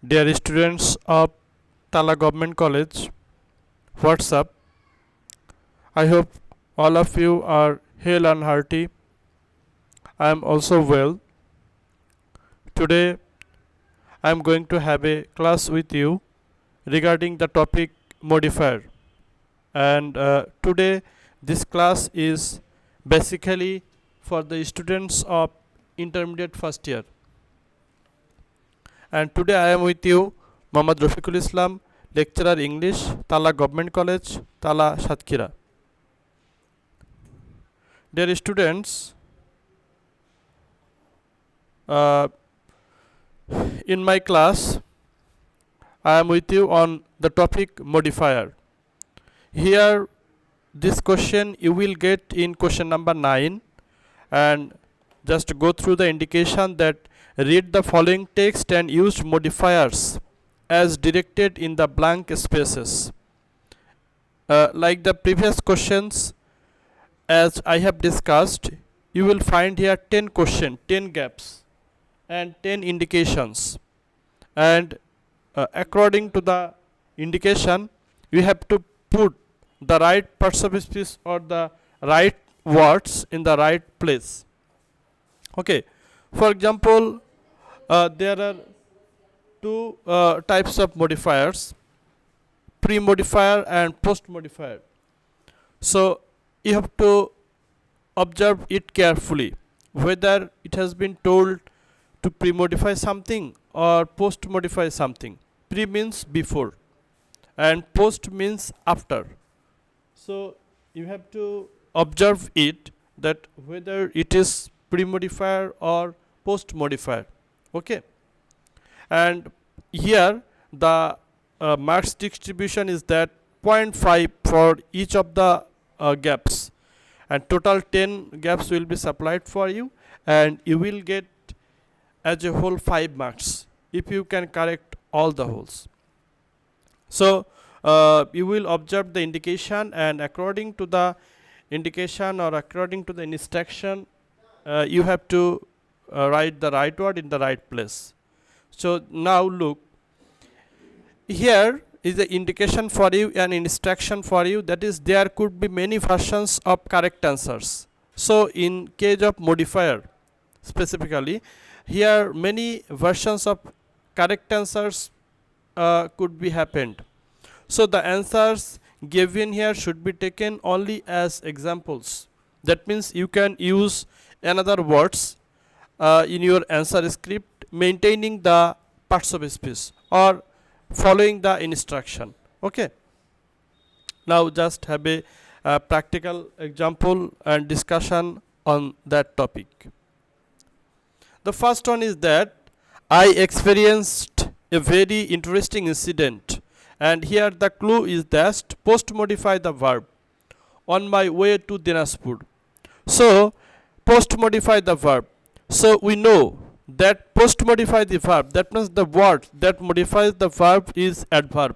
Dear students of Tala Government College, what's up? I hope all of you are hale and hearty. I am also well. Today I am going to have a class with you regarding the topic modifier. And today this class is basically for the students of intermediate first year. And today I am with you Mohammad Rafiqul Islam, lecturer English, Tala Government College, Tala Satkira. Dear students, in my class I am with you on the topic modifier. Here this question you will get in question number 9, and just go through the indication that read the following text and use modifiers as directed in the blank spaces. Like the previous questions, as I have discussed, you will find here 10 questions, 10 gaps and 10 indications, and according to the indication you have to put the right parts of speech or the right words in the right place. Okay, for example, there are two types of modifiers, pre-modifier and post-modifier. So you have to observe it carefully, whether it has been told to pre-modify something or post-modify something. Pre means before and post means after. So you have to observe it, that whether it is pre-modifier or post-modifier. Okay, and here the marks distribution is that 0.5 for each of the gaps, and total 10 gaps will be supplied for you, and you will get as a whole 5 marks if you can correct all the holes. So you will observe the indication, and according to the indication or according to the instruction, you have to write the right word in the right place. So now look, here is the indication for you and instruction for you, that is there could be many versions of correct answers. So in case of modifier specifically, here many versions of correct answers could be happened. So the answers given here should be taken only as examples. That means you can use another words in your answer script, maintaining the parts of speech or following the instruction. Okay, now just have a practical example and discussion on that topic. The first one is that I experienced a very interesting incident, and here the clue is that post modify the verb on my way to Dinajpur. So post modify the verb. So we know that post modify the verb, that means the word that modifies the verb is adverb.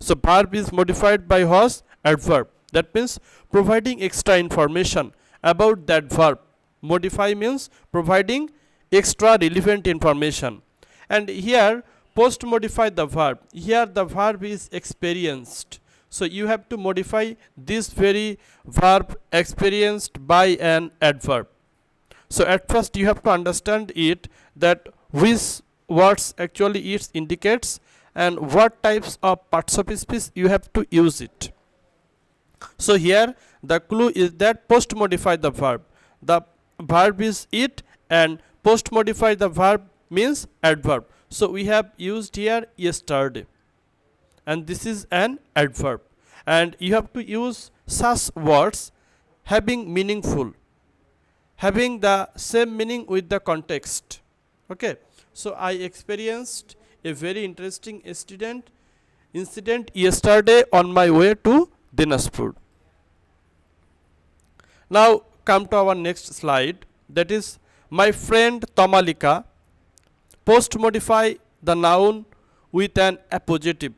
So verb is modified by was adverb. That means providing extra information about that verb. Modify means providing extra relevant information. And here post modify the verb, here the verb is experienced. So you have to modify this very verb experienced by an adverb. So at first you have to understand it, that which words actually it indicates and what types of parts of speech you have to use it. So here the clue is that post modify the verb. The verb is it, and post modify the verb means adverb. So we have used here yesterday, and this is an adverb, and you have to use such words having meaningful, having the same meaning with the context. Okay, so I experienced a very interesting incident yesterday on my way to Dinajpur. Now come to our next slide, that is my friend Tamalika. Post modify the noun with an appositive.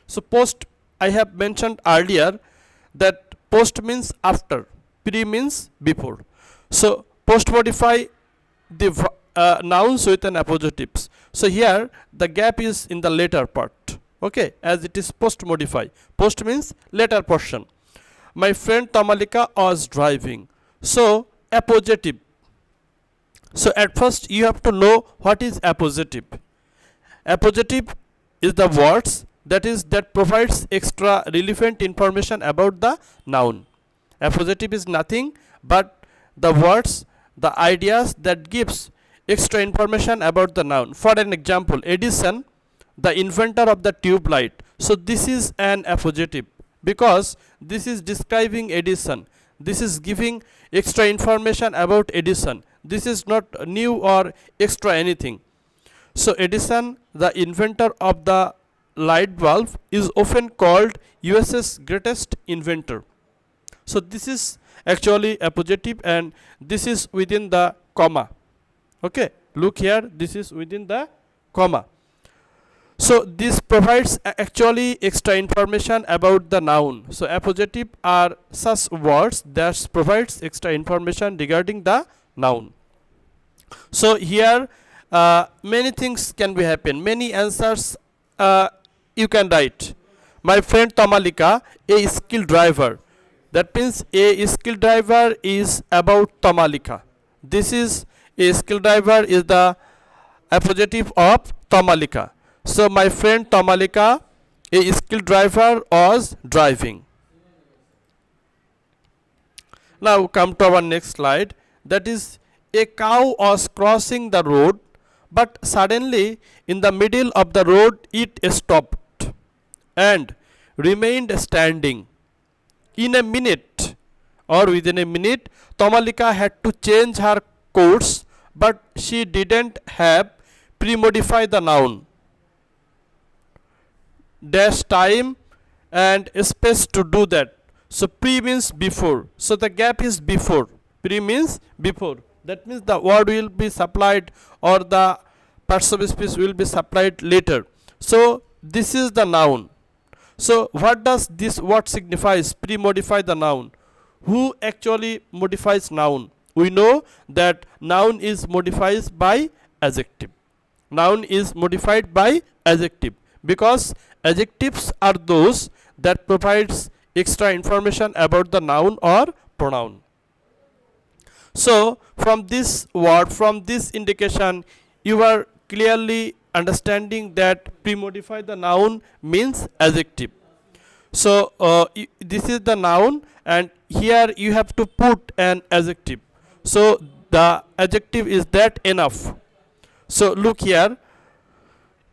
So post, I have mentioned earlier that post means after, pre means before. So post modify the nouns with an appositives. So here the gap is in the later part, okay, as it is post modify. Post means later portion. My friend Tamalika was driving. So appositive. So at first you have to know what is appositive. Appositive is the words that provides extra relevant information about the noun. Appositive is nothing but the words, the ideas that gives extra information about the noun. For an example, Edison, the inventor of the tube light. So this is an appositive because this is describing Edison. This is giving extra information about Edison. This is not new or extra anything. So Edison, the inventor of the light bulb, is often called US's greatest inventor. So this is actually appositive and this is within the comma. Okay, look here, this is within the comma. So this provides actually extra information about the noun. So appositive are such words that provides extra information regarding the noun. So here many things can be happen. Many answers you can write. My friend Tamalika, a skilled driver. That means a skilled driver is about Tamalika. This is a skilled driver is the appositive of Tamalika. So my friend Tamalika, a skilled driver, was driving. Now come to our next slide. That is, a cow was crossing the road, but suddenly in the middle of the road it stopped and remained standing. In a minute or within a minute, Tamalika had to change her course, but she didn't have pre-modified the noun. Dash time and space to do that. So pre means before. So the gap is before. Pre means before. That means the word will be supplied or the parts of speech will be supplied later. So this is the noun. So what does this word signifies? Pre-modify the noun. Who actually modifies noun? We know that noun is modified by adjective. Noun is modified by adjective because adjectives are those that provides extra information about the noun or pronoun. So from this word, from this indication, you are clearly understanding that pre-modify the noun means adjective. So this is the noun and here you have to put an adjective. So the adjective is that enough. So look here.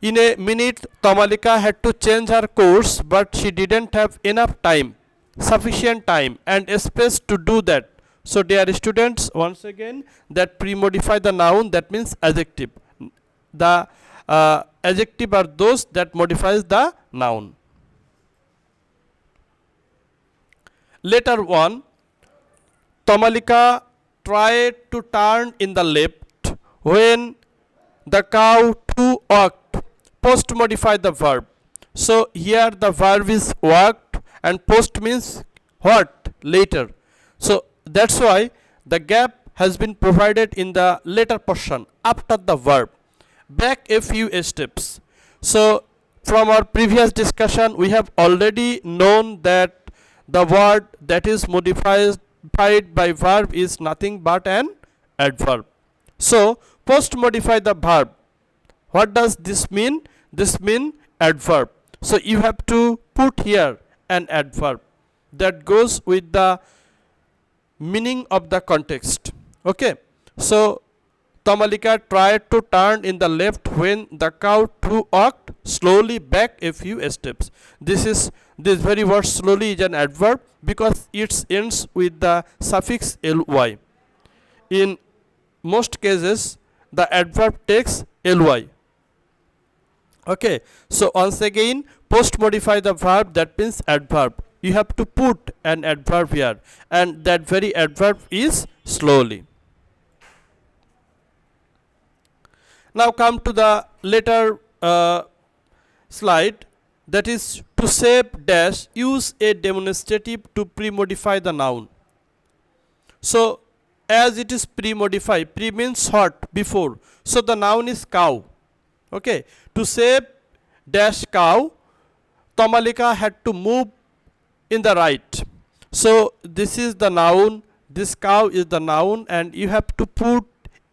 In a minute, Tamalika had to change her course, but she didn't have enough time, sufficient time and space to do that. So dear students, once again, that pre-modify the noun, that means adjective. The adjective are those that modifies the noun. Later on, Tamalika tried to turn in the left when the cow too walked. Post modify the verb. So here the verb is walked and post means what? Later. So that's why the gap has been provided in the later portion after the verb. Back a few steps. So from our previous discussion we have already known that the word that is modified by verb is nothing but an adverb. So post modify the verb. What does this mean? This means adverb. So you have to put here an adverb that goes with the meaning of the context. Okay. So Tamalika tried to turn in the left when the cow too walked slowly back a few steps. This very word slowly is an adverb because it ends with the suffix ly. In most cases the adverb takes ly. Okay, so once again post modify the verb, that means adverb. You have to put an adverb here and that very adverb is slowly. Now come to the later slide, that is to save use a demonstrative to pre-modify the noun. So as it is pre-modified. Pre means what? Before. So the noun is cow. Okay. To say dash cow, Tamalika had to move in the right. So this is the noun, this cow is the noun, and you have to put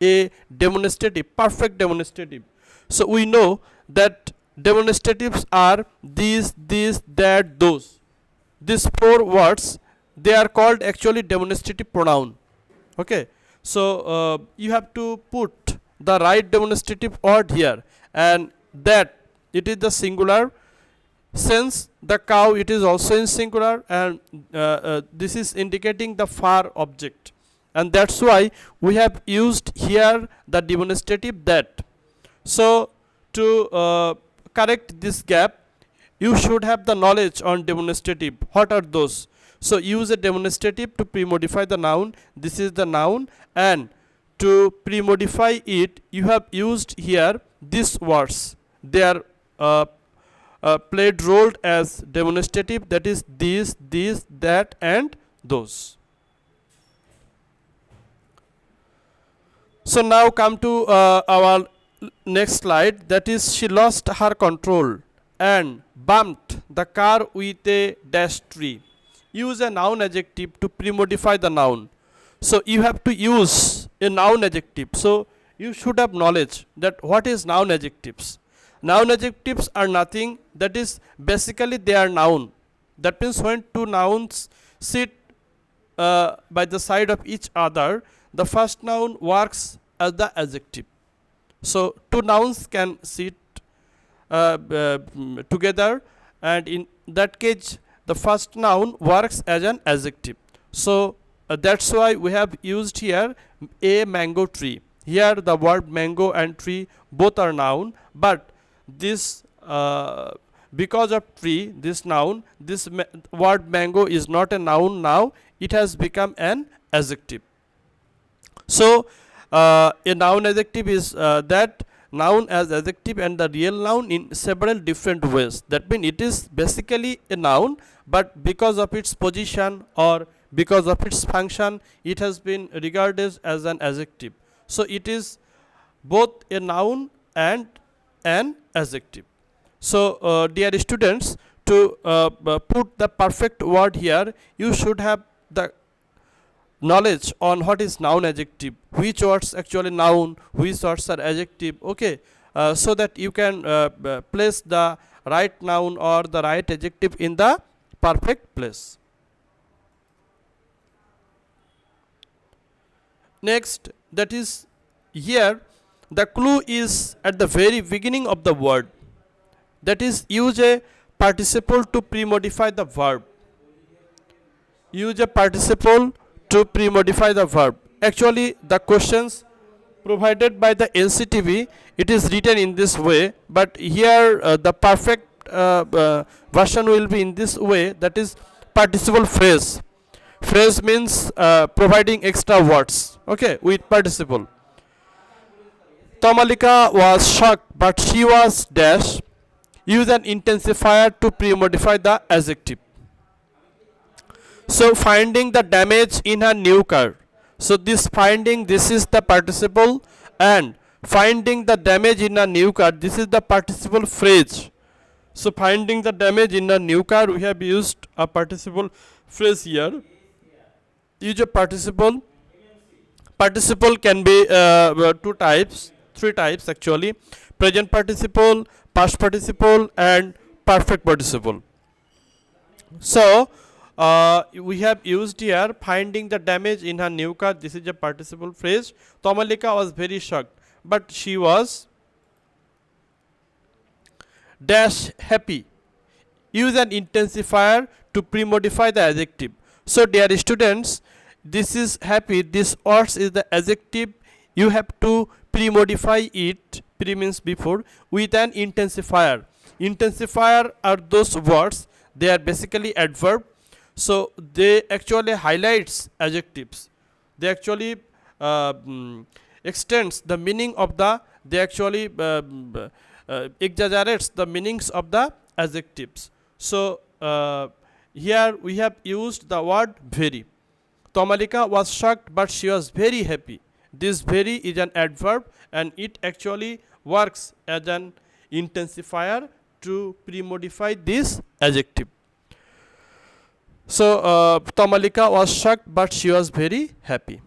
a demonstrative, perfect demonstrative. So we know that demonstratives are these, that, those. These four words, they are called actually demonstrative pronoun. Okay. So you have to put the right demonstrative word here, and that it is the singular. Since the cow, it is also in singular, and this is indicating the far object, and that's why we have used here the demonstrative that. So to correct this gap, you should have the knowledge on demonstrative. What are those? So use a demonstrative to pre-modify the noun. This is the noun, and to pre-modify it, you have used here these words. They are played role as demonstrative, that is these, that, and those. So now come to our next slide, that is she lost her control and bumped the car with a dash tree. Use a noun adjective to pre-modify the noun. So you have to use a noun adjective. So you should have knowledge that what is noun adjectives. Noun adjectives are nothing, that is basically they are noun. That means when two nouns sit by the side of each other, the first noun works as the adjective. So two nouns can sit together, and in that case the first noun works as an adjective. So that's why we have used here a mango tree. Here the word mango and tree both are noun, but this because of tree, this noun, this word mango is not a noun now, it has become an adjective. So a noun adjective is that noun as adjective and the real noun in several different ways. That means it is basically a noun, but because of its position or because of its function, it has been regarded as an adjective. So it is both a noun and an adjective. So dear students, to put the perfect word here, you should have the knowledge on what is noun adjective, which words actually noun, which words are adjective. Okay. So that you can place the right noun or the right adjective in the perfect place. Next, that is here the clue is at the very beginning of the word, that is use a participle to pre-modify the verb. Use a participle to pre-modify the verb. Actually the questions provided by the NCTB, it is written in this way, but here the perfect version will be in this way, that is participle phrase. Phrase means providing extra words, okay, with participle. Tamalika was shocked, but she was dash. Use an intensifier to pre-modify the adjective. So finding the damage in her new car. So this finding, this is the participle, and finding the damage in a new car, this is the participle phrase. So finding the damage in a new car, we have used a participle phrase here. Use a participle. Participle can be two types, three types actually: present participle, past participle, and perfect participle. So we have used here finding the damage in her new car. This is a participle phrase. Tamalika was very shocked, but she was dash happy. Use an intensifier to pre-modify the adjective. So dear students, this is happy, this words is the adjective. You have to pre-modify it, pre means before, with an intensifier. Intensifier are those words, they are basically adverb. So they actually highlights adjectives. They actually extends the meaning of the, they actually exaggerates the meanings of the adjectives. So here we have used the word very. Tamalika was shocked, but she was very happy. This very is an adverb and it actually works as an intensifier to pre-modify this adjective. So Tamalika was shocked, but she was very happy.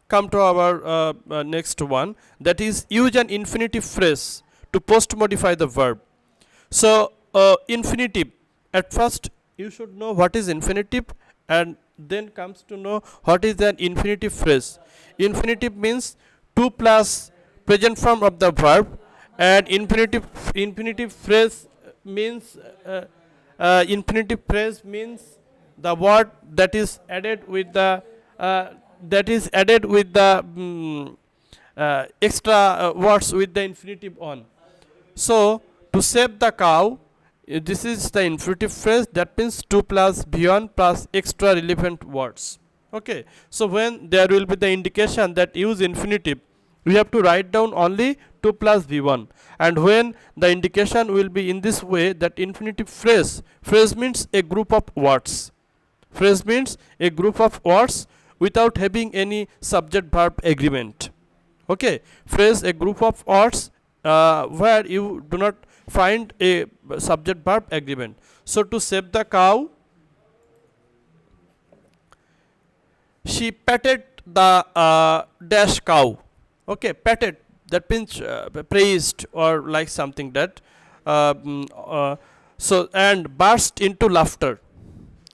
Come to our next one, that is use an infinitive phrase to post modify the verb. So infinitive, at first you should know what is infinitive and then comes to know what is an infinitive phrase. Infinitive means 2 plus present form of the verb, and infinitive phrase means the word that is added with the extra words with the infinitive on. So to save the cow, this is the infinitive phrase, that means 2 plus v1 plus extra relevant words. Okay, so when there will be the indication that use infinitive, we have to write down only 2 plus v1, and when the indication will be in this way, that infinitive phrase means a group of words, without having any subject verb agreement. Okay, phrase a group of words where you do not find a subject verb agreement. So to save the cow, she petted the dash cow. Okay, petted, that means praised or like something that so, and burst into laughter.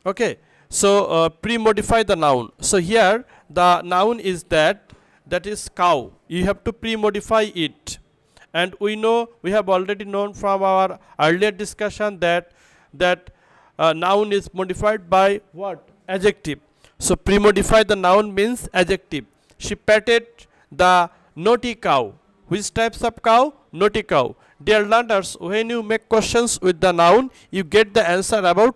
Okay, so pre-modify the noun. So here the noun is that is cow. You have to pre-modify it, and we have already known from our earlier discussion that noun is modified by what? Adjective. So pre-modify the noun means adjective. She petted the naughty cow. Which types of cow? Naughty cow. Dear learners, when you make questions with the noun, you get the answer about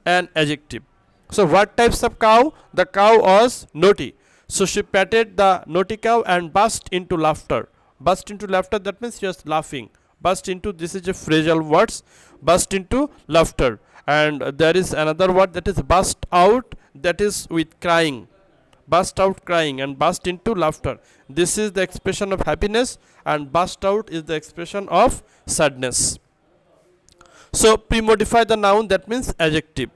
an adjective. So what types of cow? The cow was naughty. So she patted the naughty cow and burst into laughter. Burst into laughter, that means she was laughing. Burst into, this is a phrasal words, burst into laughter. And there is another word that is burst out, that is with crying. Burst out crying and burst into laughter. This is the expression of happiness, and burst out is the expression of sadness. So pre-modify the noun, that means adjective.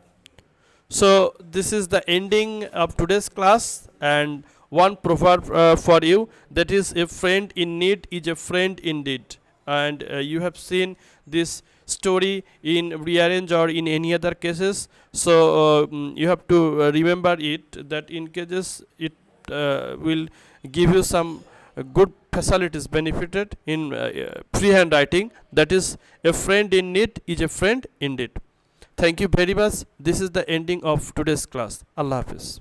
So this is the ending of today's class, and one proverb for you, that is a friend in need is a friend indeed. And you have seen this story in rearrange or in any other cases. So you have to remember it, that in cases it will give you some good facilities benefited in freehand writing, that is a friend in need is a friend indeed. Thank you very much. This is the ending of today's class. Allah Hafiz.